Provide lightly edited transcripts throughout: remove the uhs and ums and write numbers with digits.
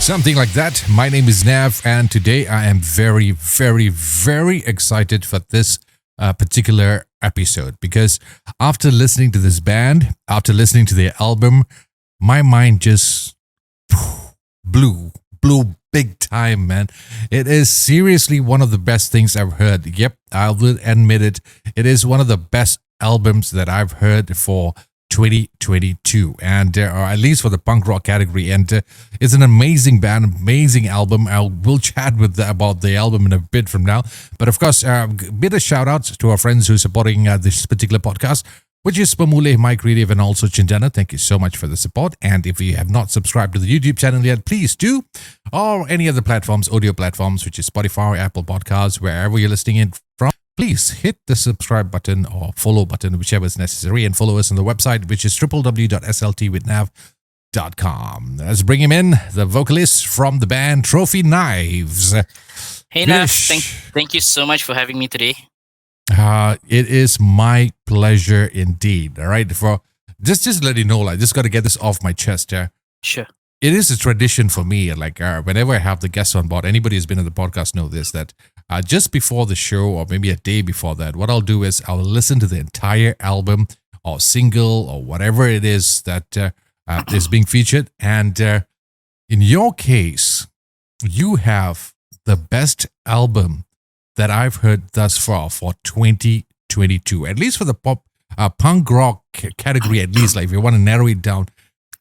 Something like that. My name is Nav, and today I am very, very, very excited for this particular episode because after listening to this band, after listening to their album, my mind just blew big time, man. It is seriously one of the best things I've heard. Yep, I will admit it. It is one of the best albums that I've heard for 2022, and or at least for the punk rock category. And it's an amazing band, amazing album. I will chat about the album in a bit from now. But of course, bit of shout outs to our friends who are supporting this particular podcast, which is Pamule, Mike Creative, and also CENDANA. Thank you so much for the support. And if you have not subscribed to the YouTube channel yet, please do, or any other platforms, audio platforms, which is Spotify, Apple Podcasts, wherever you're listening in from. Please hit the subscribe button or follow button, whichever is necessary, and follow us on the website, which is www.sltwithnav.com. Let's bring him in, the vocalist from the band Trophy Knives. Hey Nav, thank you so much for having me today. It is my pleasure indeed. All right, for just let you know, I just got to get this off my chest. Sure. It is a tradition for me, whenever I have the guests on board, anybody who's been on the podcast know this, that just before the show or maybe a day before that, what I'll do is I'll listen to the entire album or single or whatever it is that is being featured. And in your case, you have the best album that I've heard thus far for 2022, at least for the punk rock category, at least, if you want to narrow it down.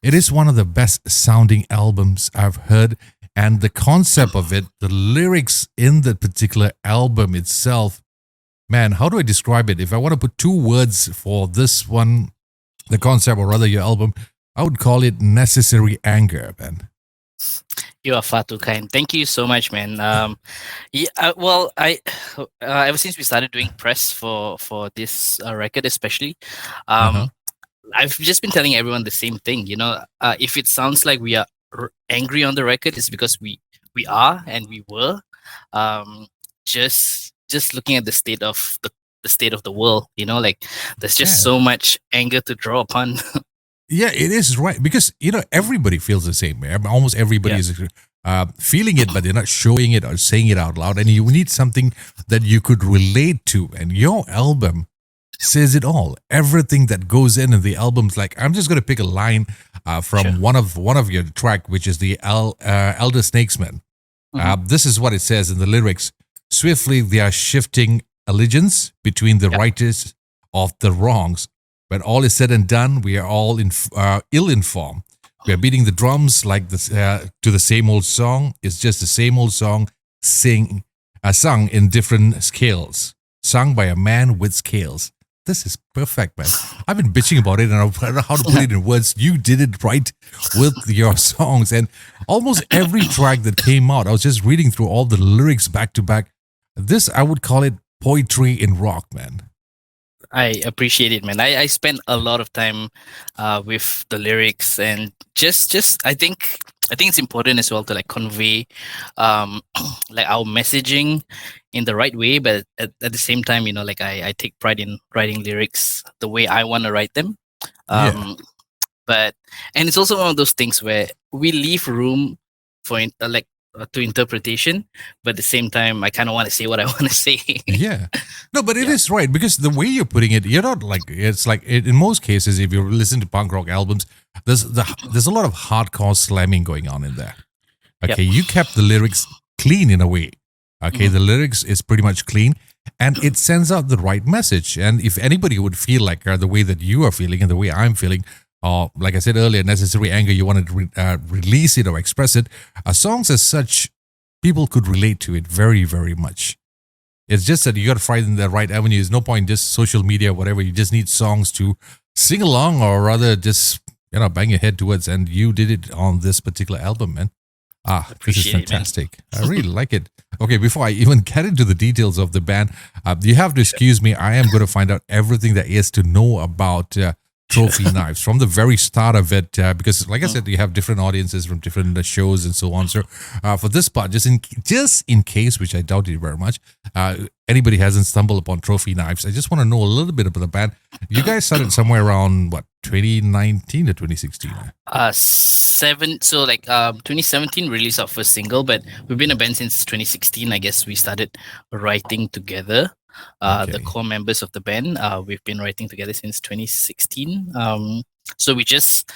It is one of the best sounding albums I've heard, and the concept of it, the lyrics in the particular album itself, man, how do I describe it? If I want to put two words for this one, the concept, or rather your album, I would call it necessary anger, man. You are far too kind. Thank you so much, man. Ever since we started doing press for this record, especially, I've just been telling everyone the same thing. If it sounds like we are angry on the record, it's because we are and we were. Just looking at the state of the world. There's just so much anger to draw upon. Yeah, it is right because everybody feels the same. Almost everybody is feeling it, but they're not showing it or saying it out loud. And you need something that you could relate to. And your album says it all. Everything that goes in the album's I'm just going to pick a line from one of your track, which is the Elder Snakesman. This is what it says in the lyrics. Swiftly they are shifting allegiance between the righteous of the wrongs. When all is said and done, we are all ill-informed. We are beating the drums like this to the same old song. It's just the same old song sung in different scales, sung by a man with scales. This is perfect, man. I've been bitching about it and I don't know how to put it in words. You did it right with your songs. And almost every track that came out, I was just reading through all the lyrics back to back. This, I would call it poetry in rock, man. I appreciate it, man. I spent a lot of time with the lyrics, and just I think it's important as well to convey our messaging in the right way, but at the same time, I take pride in writing lyrics the way I want to write them. But it's also one of those things where we leave room for to interpretation, but at the same time, I kind of want to say what I want to say. Yeah. No, but it is right because the way you're putting it, you're not in most cases, if you listen to punk rock albums, there's a lot of hardcore slamming going on in there. Okay, you kept the lyrics clean in a way. Okay, the lyrics is pretty much clean and it sends out the right message. And if anybody would feel like the way that you are feeling and the way I'm feeling, or like I said earlier, necessary anger, you want to release it or express it. Songs as such, people could relate to it very, very much. It's just that you got to find the right avenue. There's no point in just social media, whatever. You just need songs to sing along or rather just, bang your head towards. And you did it on this particular album, man. This is fantastic. I really like it. Okay, before I even get into the details of the band, you have to excuse me. I am going to find out everything there is to know about Sure. Trophy Knives from the very start of it? Because, like I Mm. said, you have different audiences from different shows and so on. So, for this part, just in case, which I doubt it very much, anybody hasn't stumbled upon Trophy Knives, I just want to know a little bit about the band. You guys started somewhere around what, 2019 or 2016? So like 2017 released our first single, but we've been a band since 2016. I guess we started writing together. The Okay. core members of the band, we've been writing together since 2016. So we just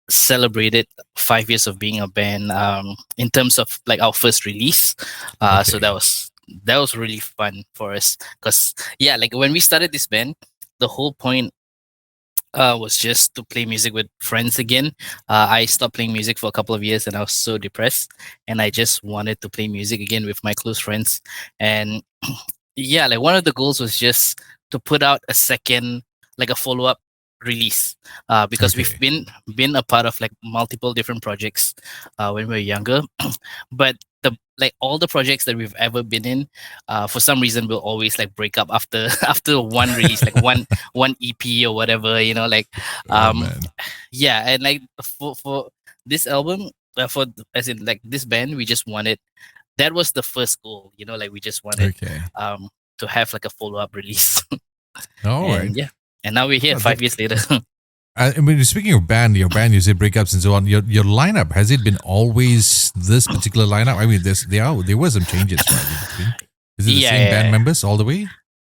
celebrated 5 years of being a band, in terms of like our first release. So Okay. that was really fun for us, because yeah, like when we started this band, the whole point was just to play music with friends again. I stopped playing music for a couple of years and I was so depressed, and I just wanted to play music again with my close friends. And yeah, like one of the goals was just to put out a second, like a follow up release, because we've Okay. been a part of like multiple different projects when we were younger, but the like all the projects that we've ever been in, for some reason will always like break up after after one release, like one EP or whatever, like Oh um man. yeah. And like for this album, for as in like this band, we just wanted, that was the first goal, like we just wanted Okay. um to have like a follow-up release. All right. And yeah, and now we're here Oh, 5 years later. I mean, speaking of band, your band, you say breakups and so on. Your lineup, has it been always this particular lineup? I mean, there were some changes, right, in between. Is it the Yeah, same band yeah. members all the way?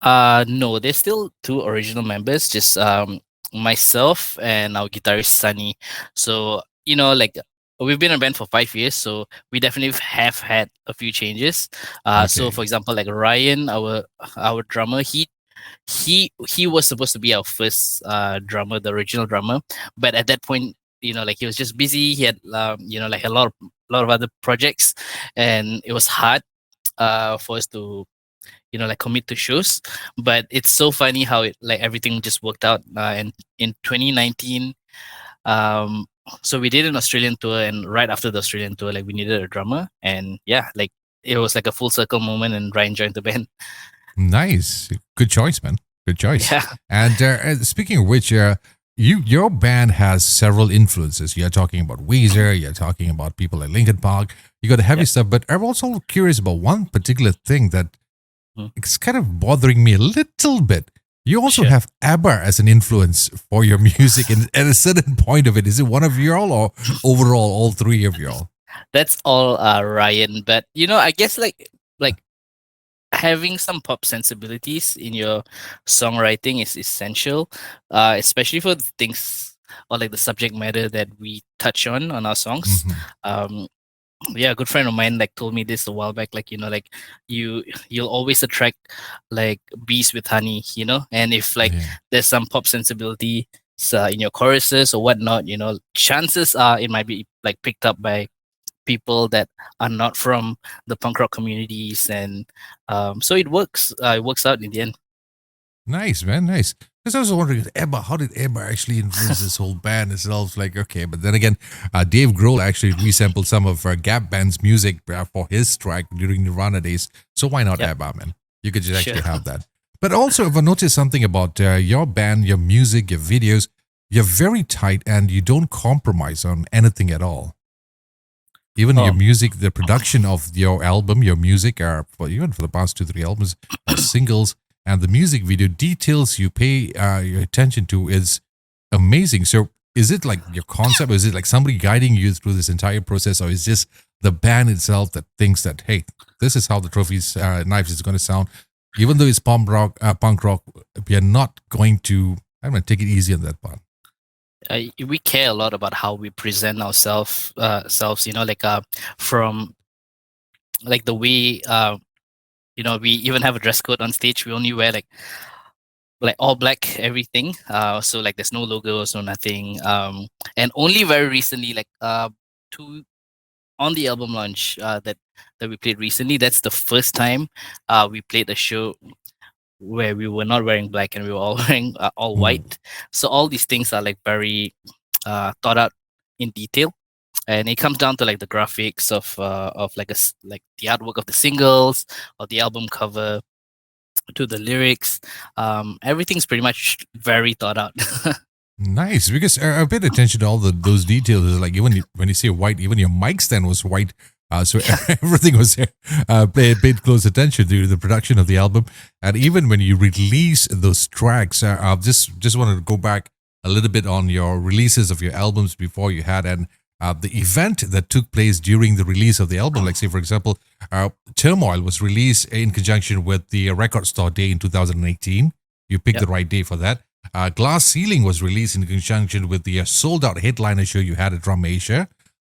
No, there's still two original members, just myself and our guitarist Sunny. So, like we've been a band for 5 years, so we definitely have had a few changes. So Okay. for example, like Ryan, our drummer, he was supposed to be our first drummer, the original drummer, but at that point, like he was just busy. He had like a lot of other projects, and it was hard for us to like commit to shows. But it's so funny how it like everything just worked out. And in 2019, um so we did an Australian tour, and right after the Australian tour, like we needed a drummer, and yeah, like it was like a full circle moment, and Ryan joined the band. Nice. Good choice, man. Good choice. Yeah. And speaking of which, your band has several influences. You're talking about Weezer. You're talking about people like Linkin Park. You got the heavy Yep. stuff, but I'm also curious about one particular thing that Mm. it's kind of bothering me a little bit. You also Sure. have ABBA as an influence for your music, and at a certain point of it, is it one of y'all or overall all three of y'all? That's all Ryan, but I guess like having some pop sensibilities in your songwriting is essential, especially for the things or like the subject matter that we touch on our songs. Hmm. um yeah, a good friend of mine like told me this a while back, like like you'll always attract like bees with honey, and if like Yeah. there's some pop sensibility in your choruses or whatnot, chances are it might be like picked up by people that are not from the punk rock communities. And so it works out in the end. Nice, man. Nice. Because I was wondering, Ebba, how did Ebba actually influence this whole band itself? Like, okay, but then again, Dave Grohl actually resampled some of Gap Band's music for his track during Nirvana days. So why not Yep. Ebba, man? You could just Sure. actually have that. But also, if I noticed something about your band, your music, your videos, you're very tight and you don't compromise on anything at all. Even your Oh. music, the production of your album, your music, even for the past 2, 3 albums, singles, and the music video details you pay your attention to is amazing. So, is it like your concept, or is it like somebody guiding you through this entire process, or is just the band itself that thinks that, hey, this is how the Trophies Knives is going to sound, even though it's punk rock, we are not going to. I'm going to take it easy on that part. We care a lot about how we present ourselves, like from like the way we even have a dress code on stage. We only wear like all black everything, so like there's no logos, no nothing. And only very recently, like two on the album launch that we played recently, that's the first time we played a show where we were not wearing black and we were all wearing all Ooh. white. So all these things are like very thought out in detail, and it comes down to like the graphics of like like the artwork of the singles or the album cover, to the lyrics. Everything's pretty much very thought out. Nice, because I paid attention to all those details. Like even when you say white, even your mic stand was white. So everything was paid close attention to the production of the album, and even when you release those tracks, I just wanted to go back a little bit on your releases of your albums before you had, and the event that took place during the release of the album. Like say, for example, Turmoil was released in conjunction with the Record Store Day in 2018. You picked Yep. the right day for that. Glass Ceiling was released in conjunction with the sold out headliner show you had at Drum Asia.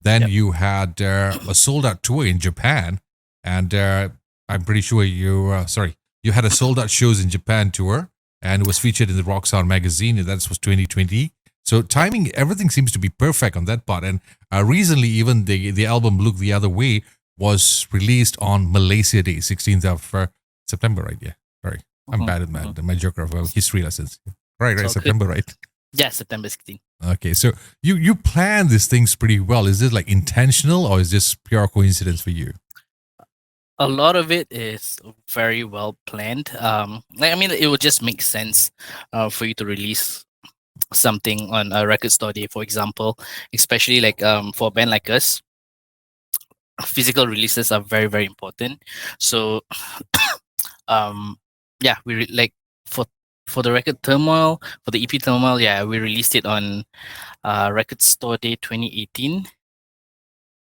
Then Yep. you had a sold out tour in Japan. And I'm pretty sure you had a sold out shows in Japan tour, and it was featured in the Rock Sound magazine. And that was 2020. So timing, everything seems to be perfect on that part. And recently, even the album Look the Other Way was released on Malaysia Day, 16th of September, right? Yeah. Sorry. I'm Mhm, bad at my geography, history lessons. Right, It's all good. September, right? Yeah, September 16th. Okay, so you plan these things pretty well. Is this like intentional or is this pure coincidence for you? A lot of it is very well planned. I mean, it would just make sense for you to release something on a record store day, for example, especially like for a band like us, physical releases are very, very important. So um yeah, like for the record Turmoil, for the EP Turmoil, yeah, we released it on Record Store Day 2018.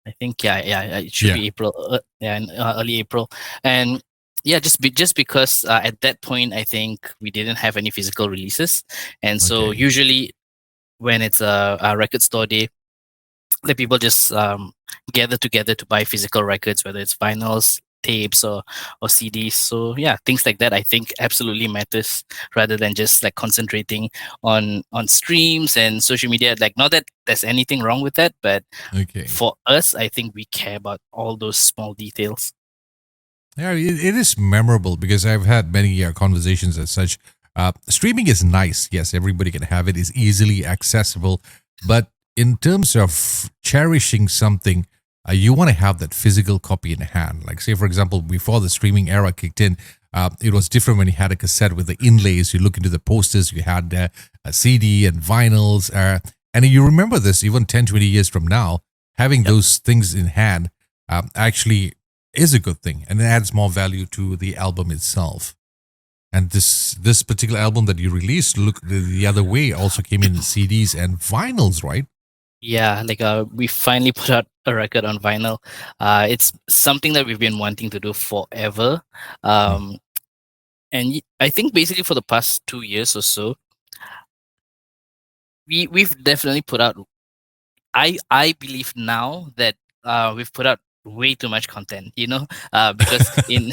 I think yeah, it should Yeah. be April, early April, and yeah, just because at that point I think we didn't have any physical releases, and so Okay. usually when it's a record store day, the people just gather together to buy physical records, whether it's vinyls, tapes, or CDs. So yeah, things like that I think absolutely matters rather than just like concentrating on streams and social media. Like, not that there's anything wrong with that, but Okay. for us, I think we care about all those small details. Yeah, it is memorable because I've had many conversations as such. Streaming is nice. Yes, everybody can have it. It's easily accessible. But in terms of cherishing something, you want to have that physical copy in hand. Like, say, for example, before the streaming era kicked in, it was different when you had a cassette with the inlays. You look into the posters, you had a CD and vinyls. And you remember this even 10, 20 years from now, having Yep. those things in hand actually is a good thing, and it adds more value to the album itself. And this particular album that you released, Look the Other Way, also came in CDs and vinyls, right? Yeah, like we finally put out a record on vinyl. It's something that we've been wanting to do forever. Mm. Um, and I think basically for the past 2 years or so, we've definitely put out. I believe now that we've put out way too much content. Because in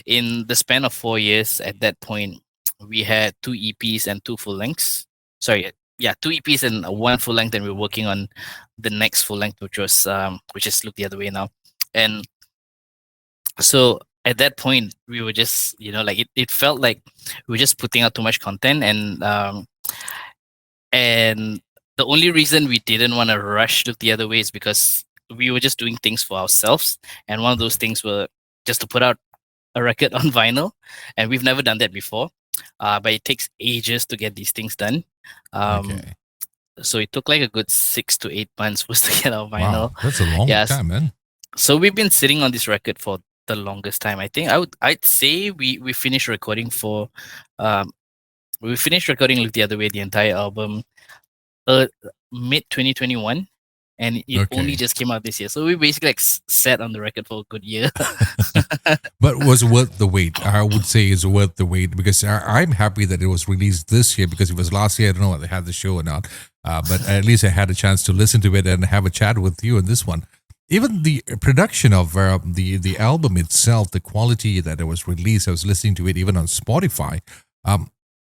in the span of 4 years, at that point, we had 2 EPs and 2 full lengths. Sorry, yeah, 2 EPs and one full length, and we're working on the next full length, which is Look the Other Way now. And so at that point, we were just, like, it felt like we were just putting out too much content, and the only reason we didn't want to rush Look the Other Way is because we were just doing things for ourselves, and one of those things were just to put out a record on vinyl, and we've never done that before. But it takes ages to get these things done. Um, Okay. so it took like a good 6 to 8 months for us to get our vinyl. Wow, that's a long Yes. time, man. So we've been sitting on this record for the longest time. I think I'd say we finished recording for we finished recording Look the Other Way, the entire album, mid 2021, and it only Okay. just came out this year. So we basically like sat on the record for a good year. But was it worth the wait? I would say it's worth the wait because I'm happy that it was released this year, because it was last year. I don't know whether they had the show or not, but at least I had a chance to listen to it and have a chat with you on this one. Even the production of the album itself, the quality that it was released, I was listening to it even on Spotify.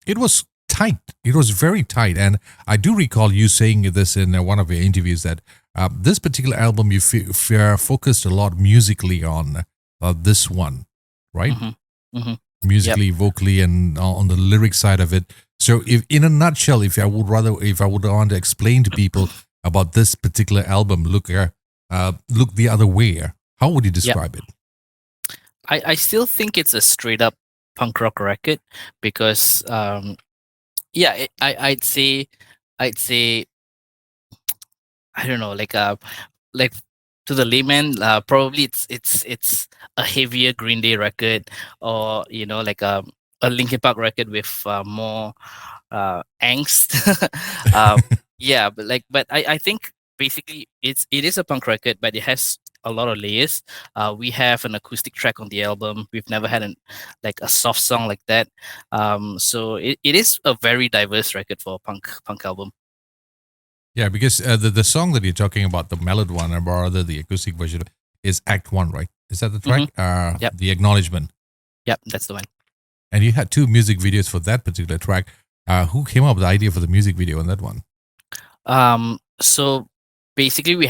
It was tight. It was very tight, and I do recall you saying this in one of your interviews that this particular album you focused a lot musically on this one, right? Mhm, mhm. Musically, vocally, and on the lyric side of it. So, if in a nutshell, if I would want to explain to people about this particular album, Look the Other Way, how would you describe it? I still think it's a straight up punk rock record because I'd say I'd say, I don't know, like to the layman, probably it's a heavier Green Day record, or like a Linkin Park record with more angst. uh, yeah, but I think basically it is a punk record, but it has a lot of layers. We have an acoustic track on the album. We've never had like a soft song like that. So it is a very diverse record for a punk album. Yeah, because the song that you're talking about, the melod one, or rather the acoustic version, is Act One, right? Is that the track? Yep. The Acknowledgement. Yep, that's the one. And you had 2 music videos for that particular track. Who came up with the idea for the music video on that one? So basically we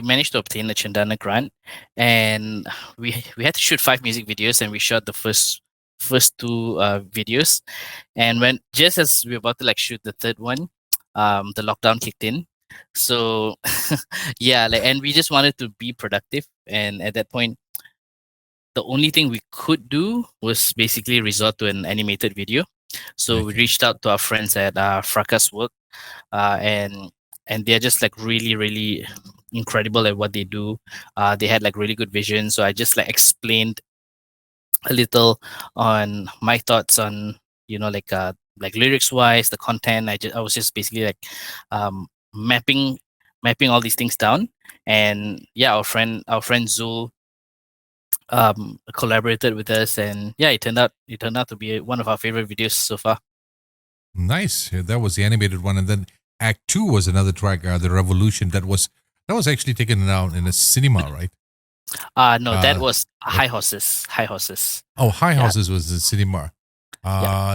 managed to obtain the CENDANA grant, and we had to shoot 5 music videos, and we shot the first 2 videos. And when just as we were about to like shoot the third one, the lockdown kicked in. So yeah, and we just wanted to be productive, and at that point the only thing we could do was basically resort to an animated video. So we reached out to our friends at Fracas Work, and they're just like really, really incredible at what they do. They had like really good vision. So I just like explained a little on my thoughts on like lyrics wise, the content. I was just basically like mapping all these things down. And yeah, our friend Zul collaborated with us, and yeah, it turned out to be one of our favorite videos so far. Nice. Yeah, that was the animated one, and then Act 2 was another track, The Revolution. That was actually taken down in a cinema, right? No, that was High Horses. High Horses. Oh, High Horses was the cinema.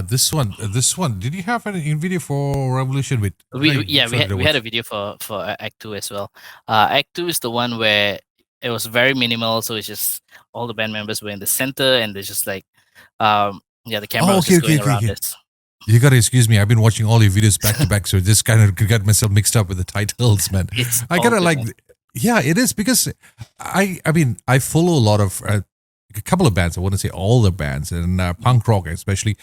This one. Did you have an in video for Revolution with? We had a video for Act 2 as well. Act 2 is the one where it was very minimal, so it's just all the band members were in the center, and there's just like the camera was just going around us. You gotta excuse me. I've been watching all your videos back to back, so just kind of got myself mixed up with the titles, man. I gotta like, yeah, it is because I mean I follow a lot of a couple of bands. I wouldn't say all the bands, and punk rock especially.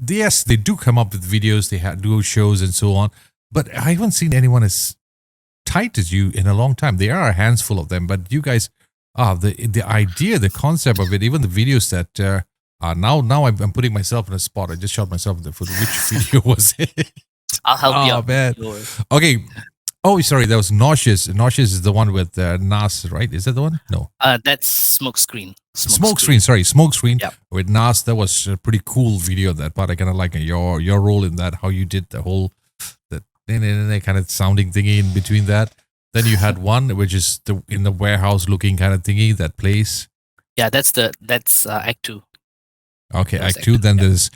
Yes, they do come up with videos. They do shows and so on, but I haven't seen anyone as tight as you in a long time. There are a handful of them, but you guys, the idea, the concept of it, even the videos that. Now I'm putting myself in a spot. I just shot myself in the foot. Which video was it? I'll help you out. Man. Okay. Oh, sorry. That was Nauseous. Nauseous is the one with Nas, right? Is that the one? No. That's Smokescreen. Sorry, Smokescreen. Yep. With Nas. That was a pretty cool video. That part I kind of like your role in that. How you did the whole that kind of sounding thingy in between that. Then you had one which is in the warehouse looking kind of thingy. That place. Yeah, that's Act 2. Okay, Act 2. Then there's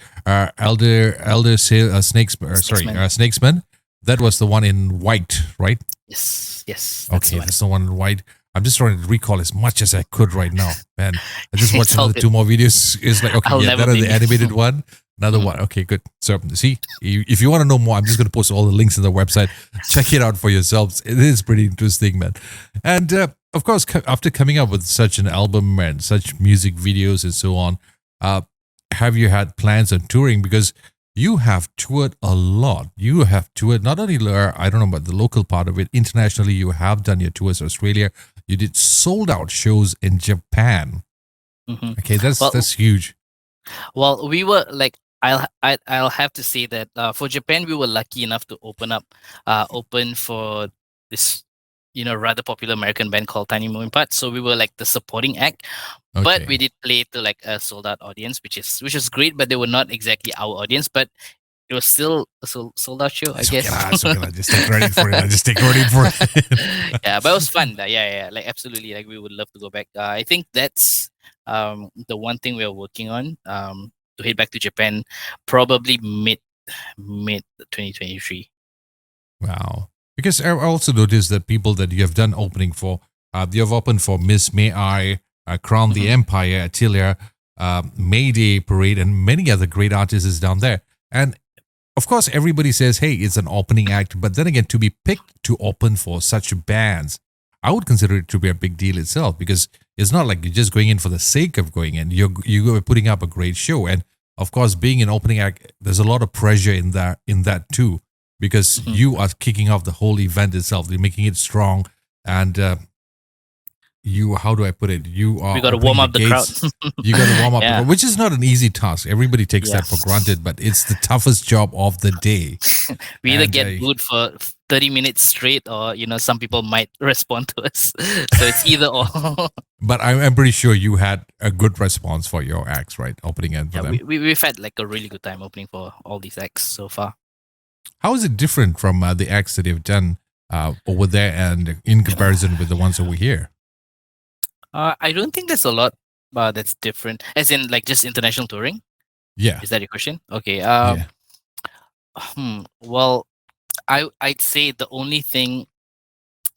Snakesman. That was the one in white, right? Yes. Okay, that's the one in white. I'm just trying to recall as much as I could right now, man. I just watched another 2 more videos. It's like, okay, that is the animated one. Another one. Okay, good. So, see, if you want to know more, I'm just going to post all the links on the website. Check it out for yourselves. It is pretty interesting, man. And of course, after coming up with such an album and such music videos and so on, have you had plans on touring? Because you have toured a lot. You have toured not only, I don't know about the local part of it, internationally, you have done your tours in Australia. You did sold out shows in Japan. Mm-hmm. Okay, that's huge. Well, we were like, I'll have to say that for Japan, we were lucky enough to open for this rather popular American band called Tiny Moving Parts. So we were like the supporting act, but we did play to like a sold out audience, which is great. But they were not exactly our audience, but it was still a sold out show, I guess. Okay, just take credit for it. Yeah, but it was fun. Yeah, like absolutely. Like we would love to go back. I think that's the one thing we are working on to head back to Japan, probably mid 2023. Wow. Because I also noticed that people that you have done opening for, you have opened for Miss May I, Crown the Empire, Attilia, Mayday Parade, and many other great artists down there. And of course, everybody says, hey, it's an opening act. But then again, to be picked to open for such bands, I would consider it to be a big deal itself, because it's not like you're just going in for the sake of going in. You're putting up a great show. And of course, being an opening act, there's a lot of pressure in that too, because Mhm. you are kicking off the whole event itself. You're making it strong, and you, how do I put it? You We are got to warm opening the up the crowd. gates. You got to warm up the Yeah, crowd, which is not an easy task. Everybody takes yeah. that for granted, but it's the toughest job of the day. We either And get booed for 30 minutes straight, or some people might respond to us. So it's either or. but I'm pretty sure you had a good response for your acts, right? Opening end for Yeah, them. we've had like a really good time opening for all these acts so far. How is it different from the acts that you've done over there, and in comparison with the ones over here? I don't think there's a lot that's different, as in like just international touring. Yeah, Is that your question? Okay. yeah. Well, I'd say the only thing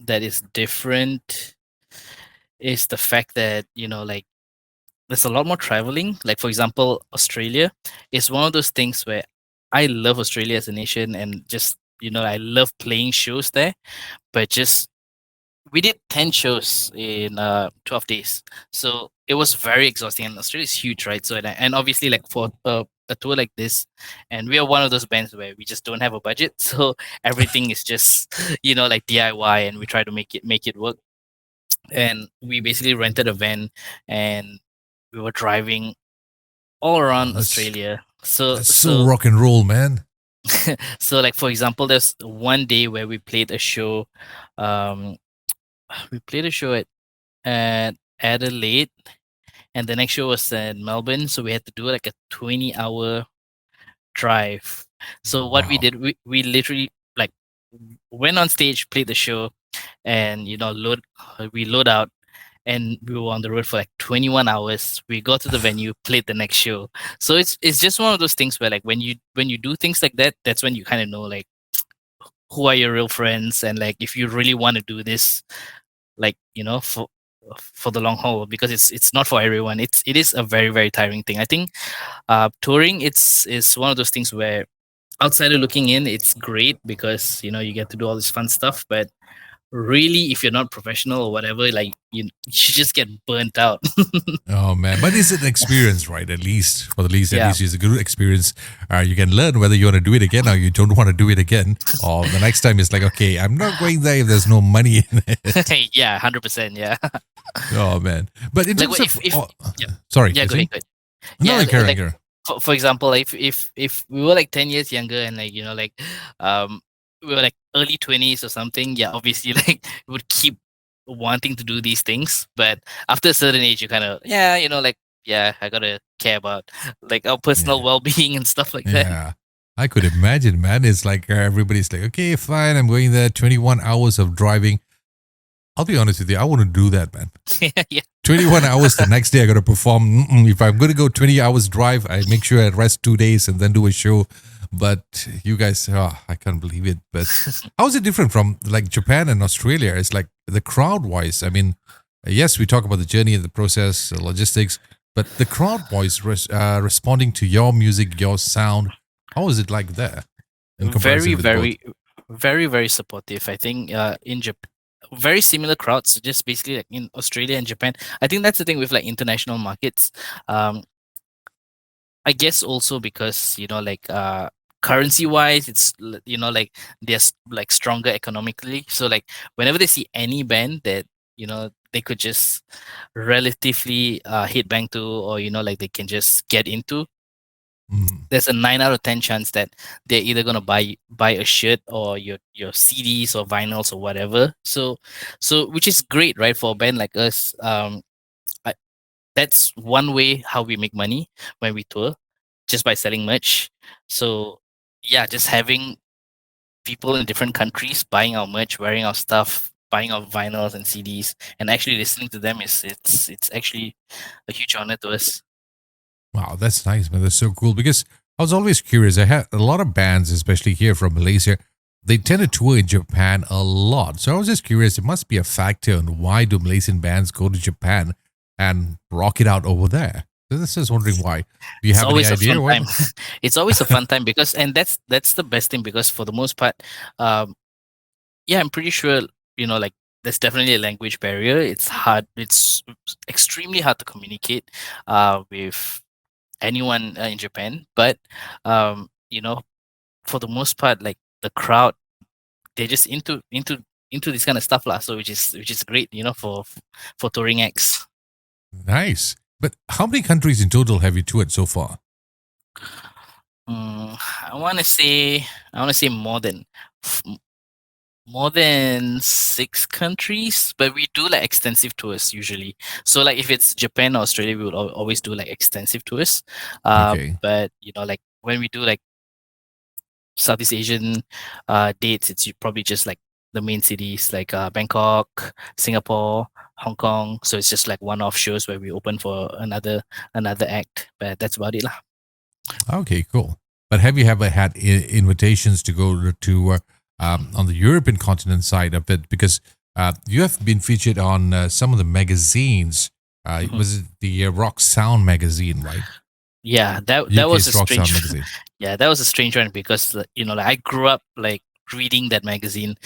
that is different is the fact that like there's a lot more traveling. Like for example, Australia is one of those things where I love Australia as a nation, and just I love playing shows there. But just we did 10 shows in 12 days, so it was very exhausting. And Australia is huge, right? So and obviously like for a tour like this, and we are one of those bands where we just don't have a budget, so everything is just like DIY, and we try to make it work. And we basically rented a van, and we were driving all Oh, around that's Australia. So that's so so rock and roll, man. so like for example, there's one day where we played a show. Um, we played a show at Adelaide, and the next show was in Melbourne. So we had to do like a 20-hour drive. So what we Wow. did, we literally like went on stage, played the show, and we load out, and we were on the road for like 21 hours. We got to the venue, played the next show. So it's just one of those things where like when you do things like that, that's when you kind of know like who are your real friends, and like if you really want to do this, like for the long haul, because it's not for everyone. It is a very, very tiring thing. I think touring it's is one of those things where outsider looking in, it's great because you get to do all this fun stuff. But really, if you're not professional or whatever, like you just get burnt out. Oh man, but it's an experience, right? At least for the least, at Yeah. least it's a good experience. You can learn whether you want to do it again or you don't want to do it again. Or the next time it's like, okay, I'm not going there if there's no money in it. Yeah, 100%. Yeah. Oh man, but in Like terms if of, if yeah, sorry, yeah, go ahead, continue. go ahead. No, Yeah, like Karen, like Karen. for example, like if we were like 10 years younger, and like like um we were like early 20s or something, yeah, obviously like we would keep wanting to do these things. But after a certain age, you kind of, yeah, like, yeah, I gotta care about like our personal Yeah, well-being and stuff like that. yeah. I could imagine, man. It's like everybody's like, okay, fine, I'm going there. 21 hours of driving. I'll be honest with you, I want to do that, man. Yeah. 21 hours the next day I got to perform. If I'm going to go 20 hours drive, I make sure I rest 2 days and then do a show. But you guys, I can't believe it. But how is it different from like Japan and Australia? It's like the crowd wise. I mean, yes, we talk about the journey and the process, the logistics, but the crowd wise responding to your music, your sound, how is it like there in Very, comparison with both? very, very, very supportive. I think in Japan, very similar crowds, just basically like in Australia and Japan. I think that's the thing with like international markets. Um, I guess also because like currency wise, it's like they're like stronger economically. So like whenever they see any band that they could just relatively hit bang to, or like they can just get into, Mhm. there's a 9 out of 10 chance that they're either gonna buy a shirt or your CDs or vinyls or whatever. So which is great, right, for a band like us. I, that's one way how we make money when we tour, just by selling merch. So yeah, just having people in different countries buying our merch, wearing our stuff, buying our vinyls and CDs, and actually listening to them is it's actually a huge honor to us. Wow, that's nice, man. That's so cool because I was always curious. I had a lot of bands, especially here from Malaysia. They tend to tour in Japan a lot. So I was just curious. It must be a factor on why do Malaysian bands go to Japan and rock it out over there. So I was just wondering why. Do you It's have any always a idea fun what? time. It's always a fun time because, and that's the best thing, because for the most part, um, yeah, I'm pretty sure like there's definitely a language barrier. It's hard. It's extremely hard to communicate with anyone in Japan, but you know, for the most part, like the crowd, they're just into this kind of stuff lah. So which is great, for touring acts. Nice. But how many countries in total have you toured so far? I want to say more than 6 countries, but we do like extensive tours usually. So like if it's Japan or Australia, we would always do like extensive tours. Okay. But like when we do like Southeast Asian dates, it's probably just like the main cities like Bangkok, Singapore, Hong Kong. So it's just like one-off shows where we open for another act. But that's about it lah. Okay, cool. But have you ever had invitations to go to on the European continent side of it? Because you have been featured on some of the magazines. Mhm. Was it the Rock Sound magazine, right? Yeah, that was a UK's Rock Sound strange magazine. yeah, that was a strange one because like I grew up like reading that magazine,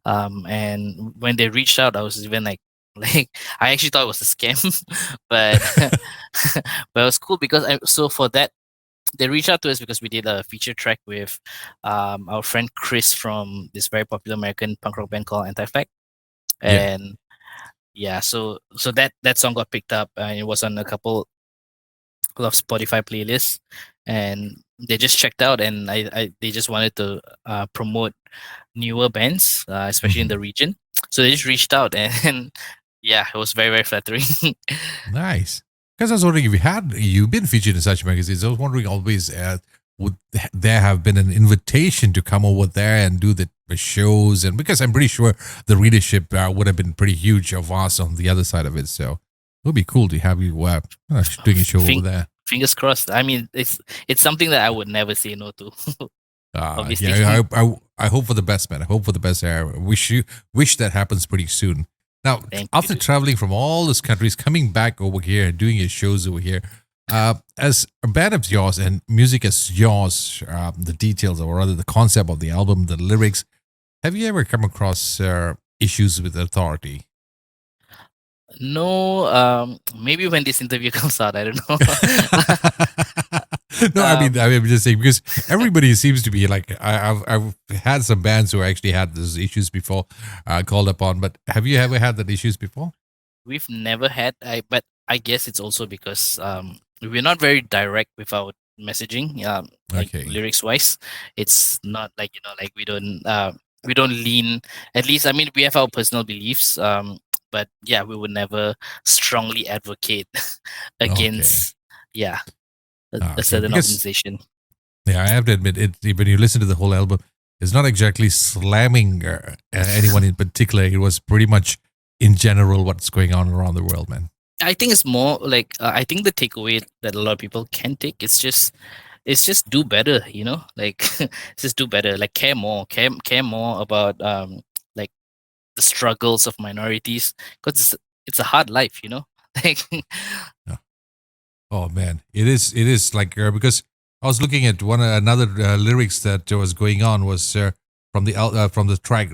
and when they reached out, I was even like like I actually thought it was a scam, but but it was cool because so for that they reached out to us because we did a feature track with our friend Chris from this very popular American punk rock band called Anti-Flag, Yeah. and yeah, so that song got picked up and it was on a couple of Spotify playlists, and they just checked out, and they just wanted to promote newer bands, especially in Mhm. the region. So they just reached out, and yeah, it was very very flattering. Nice. Because I was wondering if you've been featured in such magazines. I was wondering always, would there have been an invitation to come over there and do the shows? And because I'm pretty sure the readership would have been pretty huge of us on the other side of it. So it would be cool to have you doing a show over Fing- there. Fingers crossed. I mean, it's something that I would never say no to. Obviously. Yeah, I hope for the best, man. I hope for the best. I wish that happens pretty soon. Now, Thank after you. traveling from all those countries, coming back over here and doing your shows over here, as a band of yours and music as yours, the details or rather the concept of the album, the lyrics, have you ever come across issues with authority? No, maybe when this interview comes out, I don't know. No, um, I'm just saying because everybody seems to be like I've had some bands who actually had those issues before, called upon. But have you ever had that issues before? we've never had, but I guess it's also because we're not very direct with our messaging, like Okay, lyrics wise. It's not like like we don't lean. At least I mean we have our personal beliefs, but yeah, we would never strongly advocate okay, against yeah a okay. certain Because organization. yeah, I have to admit it. When you listen to the whole album, it's not exactly slamming anyone in particular. It was pretty much in general what's going on around the world, man. I think it's more like I think the takeaway that a lot of people can take is just do better, like just do better, like care more about like the struggles of minorities because it's a hard life, like Oh man, it is like because I was looking at one another lyrics that was going on was from the track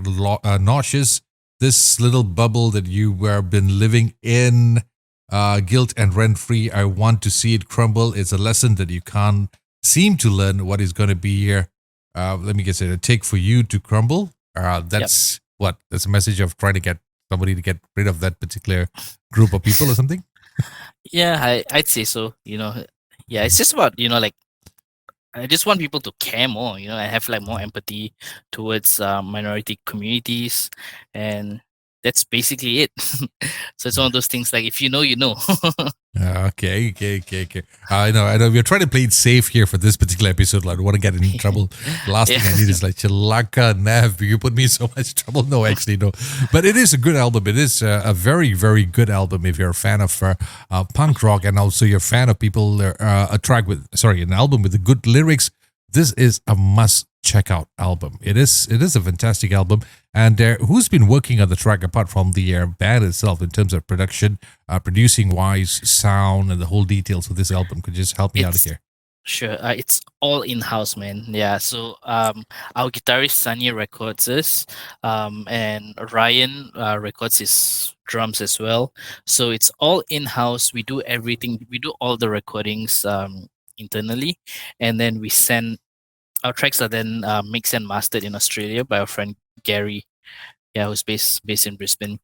nauseous. This little bubble that you were been living in, guilt and rent free. I want to see it crumble. It's a lesson that you can't seem to learn. What is going to be here? Let me guess it. A take for you to crumble. yep. That's what. That's a message of trying to get somebody to get rid of that particular group of people or something. Yeah, I'd say so, yeah, it's just about like I just want people to care more, and have like more empathy towards minority communities, and that's basically it. So it's one of those things like if you know, you know. Okay. I know. We're trying to play it safe here for this particular episode. I don't want to get in trouble. The last Yeah. thing I need is like Chilaka, Nav. You put me in so much trouble. No, actually, no. But it is a good album. It is a very, very good album if you're a fan of punk rock and also you're a fan of people, an album with good lyrics. This is a must check out album. It is a fantastic album. And who's been working on the track apart from the band itself in terms of production, producing wise, sound, and the whole details of this album? Could you just help me out It's here? Sure. It's all in house, man. Yeah. So our guitarist Sunny records this, and Ryan records his drums as well. So it's all in house. We do everything. We do all the recordings. internally, and then we send our tracks are then mixed and mastered in Australia by our friend Gary, yeah, who's based in Brisbane.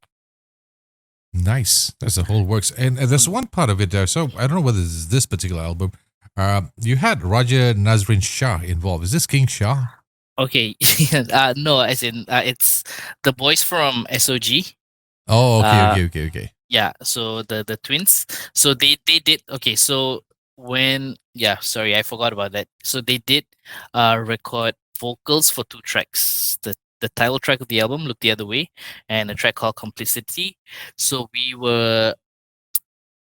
Nice. That's the whole works. And there's one part of it there. So I don't know whether it's this particular album. You had Raja Nazrin Shah involved. Is this King Shah? Okay, no, as in it's the boys from SOG. Oh, Uh, okay. yeah, so the twins. So they did okay. So when sorry, I forgot about that. So they did record vocals for two tracks. The title track of the album, Look the Other Way, and a track called Complicity. So we were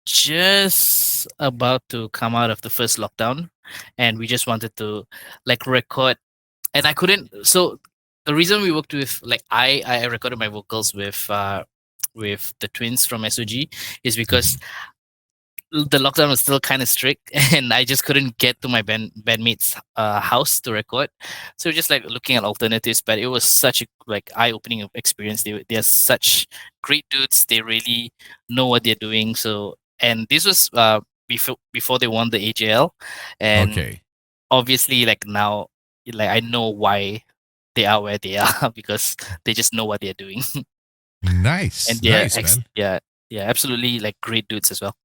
just about to come out of the first lockdown, and we just wanted to like record, and I couldn't. So the reason we worked with like I recorded my vocals with the twins from SOG is because the lockdown was still kind of strict, and I just couldn't get to my bandmate's house to record. So just like looking at alternatives, but it was such a like eye-opening experience. They're such great dudes. They really know what they're doing. So, and this was before they won the AJL, and Okay. obviously like now, like I know why they are where they are because they just know what they're doing. And Nice. they're Nice, man. yeah, absolutely like great dudes as well.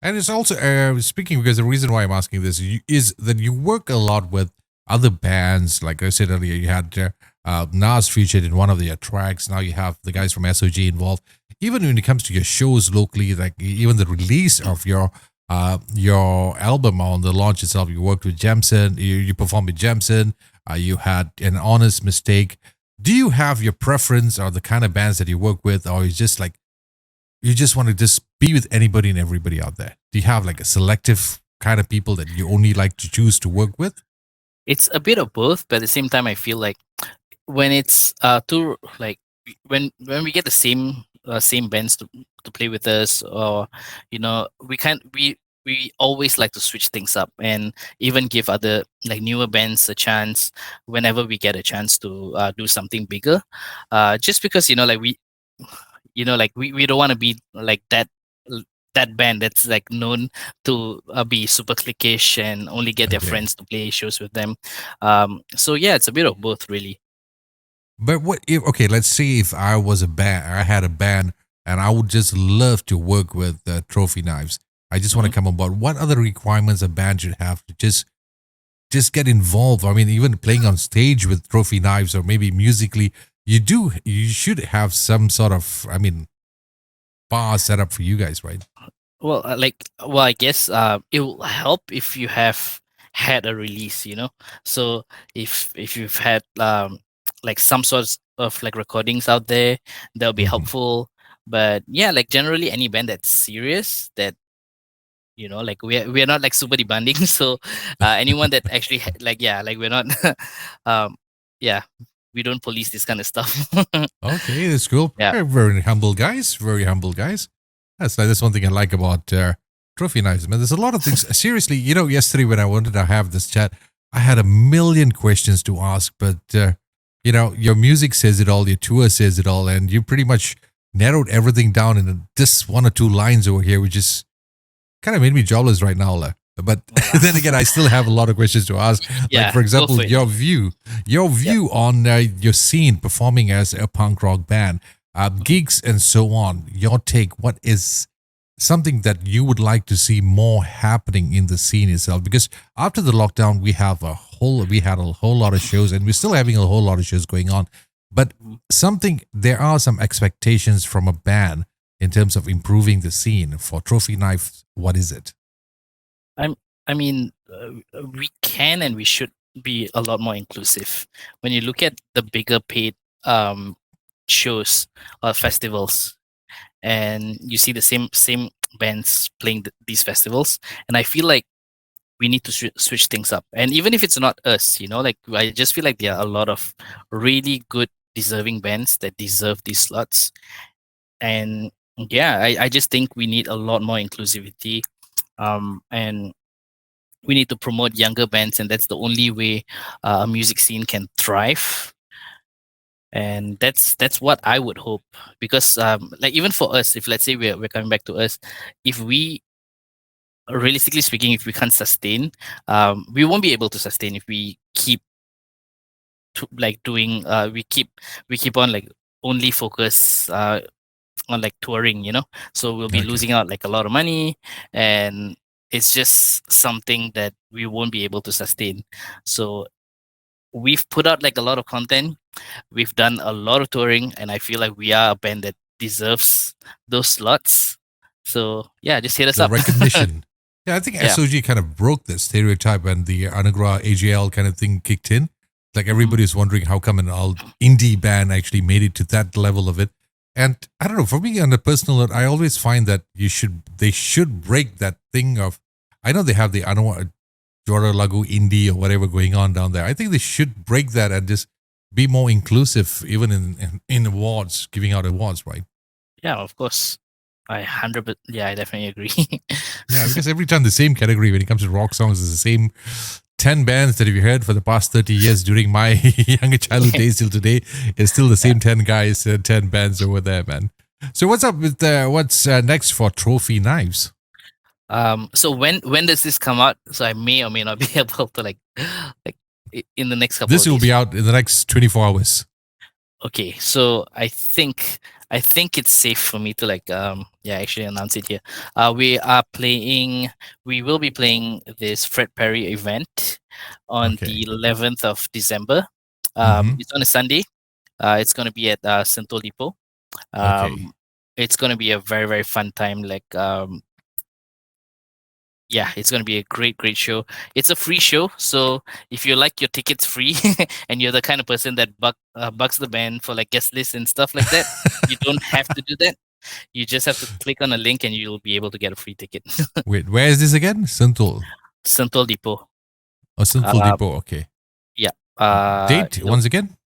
And it's also speaking because the reason why I'm asking this is that you work a lot with other bands. Like I said earlier, you had Nas featured in one of their tracks. Now you have the guys from SOG involved. Even when it comes to your shows locally, like even the release of your album on the launch itself, you worked with Jemson. You performed with Jemson. You had An Honest Mistake. Do you have your preference or the kind of bands that you work with, or is just like you just want to just be with anybody and everybody out there? Do you have like a selective kind of people that you only like to choose to work with? It's a bit of both, but at the same time, I feel like when it's too like when we get the same bands to play with us, or we can't we always like to switch things up and even give other like newer bands a chance whenever we get a chance to do something bigger, just because like we don't want to be like that band that's like known to be super cliquish and only get their Okay. friends to play shows with them. So yeah, it's a bit of both really. But what if, okay, let's see if I was a band, I had a band and I would just love to work with Trophy Knives. I just want to Mhm. come about what other requirements a band should have to just get involved. I mean, even playing on stage with Trophy Knives or maybe musically, you should have some sort of, I mean, bar set up for you guys, right? Well, I guess it will help if you have had a release, So if you've had like some sorts of like recordings out there, that'll be Hmm. helpful. But yeah, like generally any band that's serious, that like we're not like super demanding. So anyone that actually like yeah, like we're not um yeah, we don't police this kind of stuff. Okay, that's cool. Yeah. Very, very humble guys. Very humble guys. That's one thing I like about Trophy Knives, man. There's a lot of things. Seriously, yesterday when I wanted to have this chat, I had a million questions to ask, but your music says it all, your tour says it all, and you pretty much narrowed everything down in just one or two lines over here, which is kind of made me jobless right now. But Oh, then again, I still have a lot of questions to ask. Like, yeah, for go example, for it. your view on your scene performing as a punk rock band, gigs and so on. Your take. What is something that you would like to see more happening in the scene itself? Because after the lockdown, we had a whole lot of shows, and we're still having a whole lot of shows going on. But Mhm. there are some expectations from a band in terms of improving the scene for Trophy Knife. What is it? I'm I mean, we can and we should be a lot more inclusive. When you look at the bigger paid shows or festivals, and you see the same bands playing these festivals, and I feel like we need to switch things up. And even if it's not us, like I just feel like there are a lot of really good deserving bands that deserve these slots. And yeah, I just think we need a lot more inclusivity. And we need to promote younger bands, and that's the only way a music scene can thrive. And that's what I would hope, because like even for us, if let's say we're coming back to us, if we realistically speaking, if we can't sustain, we won't be able to sustain if we keep doing we keep on like only focus on like touring, so we'll be Okay. losing out like a lot of money, and it's just something that we won't be able to sustain. So we've put out like a lot of content, we've done a lot of touring, and I feel like we are a band that deserves those slots. So yeah, just hit us The up. recognition. Yeah, I think Yeah. SOG kind of broke the stereotype when the Anugrah AGL kind of thing kicked in. Like everybody is wondering how come an all indie band actually made it to that level of it. And I don't know, for me on a personal note, I always find that they should break that thing of, I know they have the, I don't want Jora Lagu indie or whatever going on down there. I think they should break that and just be more inclusive, even in awards, giving out awards, right? Yeah, of course. I definitely agree. Yeah, because every time the same category when it comes to rock songs is the same 10 bands that you've heard for the past 30 years during my younger childhood days till today. It's still the same 10 guys, 10 bands over there, man. So what's up with what's next for Trophy Knives? So when does this come out? So I may or may not be able to like in the next couple This of will days. be out in the next 24 hours. Okay, so I think it's safe for me to actually announce it here. We will be playing this Fred Perry event on Okay. the 11th of December. Mhm. It's on a Sunday. It's going to be at Sentul Depot. Okay. It's going to be a very, very fun time. Yeah, it's going to be a great show. It's a free show, so if you like your tickets free and you're the kind of person that bugs the band for like guest lists and stuff like that, you don't have to do that. You just have to click on a link and you'll be able to get a free ticket. Wait, where is this again? Sentul. Sentul Depot. Oh, Sentul Uh, Depot. Okay. yeah. Date once again?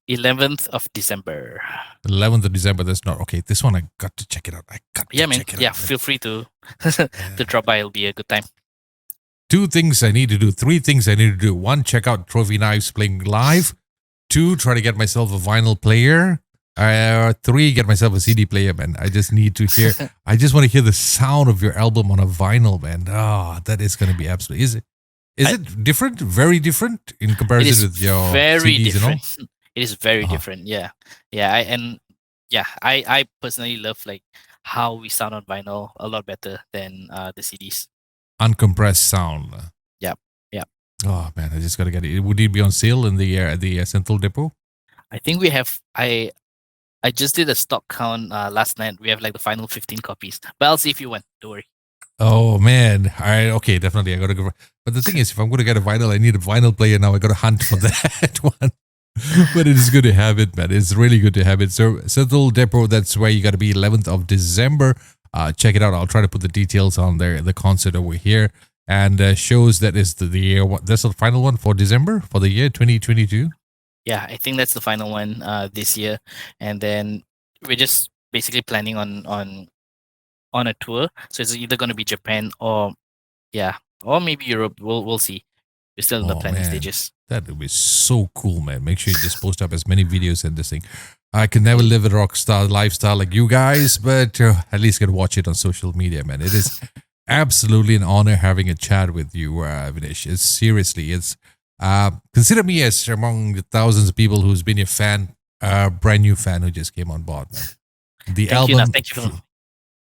11th of December. 11th of December. That's not okay. This one I got to check it out. I got Yeah, to man. check it Yeah, out. feel free to to drop by. It'll be a good time. 2 things I need to do. 3 things I need to do. 1, check out Trophy Knives playing live. 2, try to get myself a vinyl player. 3, get myself a CD player, man. I just need to hear. I just want to hear the sound of your album on a vinyl, man. Oh, that is going to be absolutely. Is it different? Very different in It comparison is with your very CDs and all. different. It is very Uh-huh. different. Yeah, yeah. I personally love like how we sound on vinyl a lot better than the CDs. Uncompressed sound. Yeah, yeah. Oh man, I just gotta get it. Would it be on sale in the Central Depot? I think we have. I just did a stock count last night. We have like the final 15 copies. But I'll see if you want. Don't worry. Oh man, okay, definitely. I gotta go. But the thing is, if I'm gonna get a vinyl, I need a vinyl player now. I gotta hunt for that one. But it is good to have it, man. It's really good to have it. So Central Depot, that's where you gotta be. 11th of December. Check it out. I'll try to put the details on there. The concert over here and shows that is the year. That's the final one for December for the year 2022. Yeah, I think that's the final one this year, and then we're just basically planning on a tour. So it's either going to be Japan or maybe Europe. We'll see. We're still in the Oh planning man, stages. that would be so cool, man. Make sure you just post up as many videos and this thing. I can never live a rock star lifestyle like you guys, but at least get to watch it on social media, man. It is absolutely an honor having a chat with you, Vinesh. It's seriously, it's consider me as among the thousands of people who's been your fan, brand new fan who just came on board, man. The Thank you. album Thank you.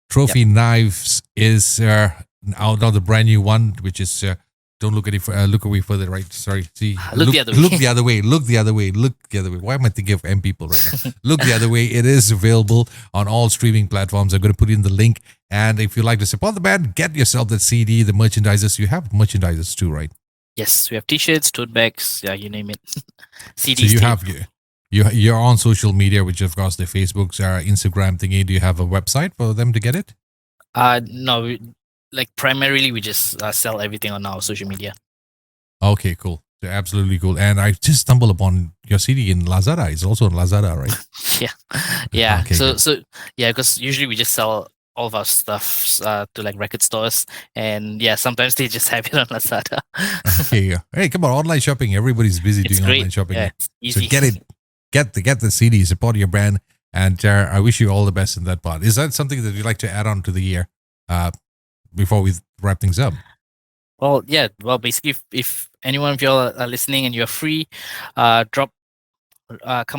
Trophy Knives is out now, the brand new one, which is don't look at it. Look away further, right? Sorry. See, Look the other way. Look the other way. Look the other way. Look the other way. Why am I thinking of M people right now? Look the other way. It is available on all streaming platforms. I'm going to put in the link. And if you like to support the band, get yourself that CD, the merchandisers. You have merchandisers too, right? Yes, we have T-shirts, tote bags, you name it. CDs. So you have you're on social media, which of course the Facebooks, Instagram thingy. Do you have a website for them to get it? No, primarily we just sell everything on our social media. Okay, cool. So absolutely cool. And I just stumbled upon your CD in Lazada. It's also on Lazada, right? Yeah. Okay, so yeah, because usually we just sell all of our stuff to like record stores, and yeah, sometimes they just have it on Lazada. Okay, hey, come on, online shopping. Everybody's busy It's doing great. online shopping. Yeah, it's easy. So get the CD, support your brand, and I wish you all the best in that part. Is that something that you'd like to add on to the before we wrap things up? Well, yeah. Well, basically, if anyone of y'all are listening and you're free, come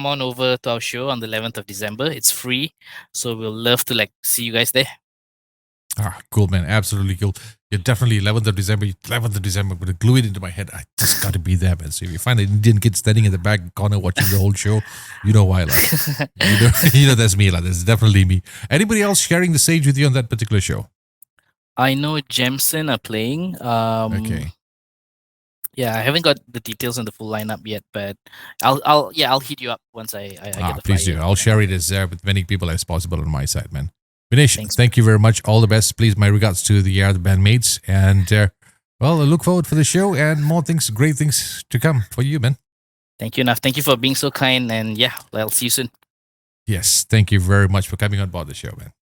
on over to our show on the 11th of December. It's free, so we'll love to like see you guys there. Cool, man. Absolutely cool. Yeah, definitely 11th of December. 11th of December. I'm going to glue it into my head. I just got to be there, man. So if you find an Indian kid standing in the back corner watching the whole show, you know why, like. you know that's me, like. That's definitely me. Anybody else sharing the stage with you on that particular show? I know Jemson are playing. Okay. Yeah, I haven't got the details on the full lineup yet, but I'll hit you up once I get the please flyer. do. I'll share it as with many people as possible on my side, man. Vinesh, Thanks, thank you very much. All the best. Please, my regards to the other bandmates. And, well, I look forward for the show and more things, great things to come for you, man. Thank you, Nav. Thank you for being so kind. And yeah, I'll see you soon. Yes, thank you very much for coming on board the show, man.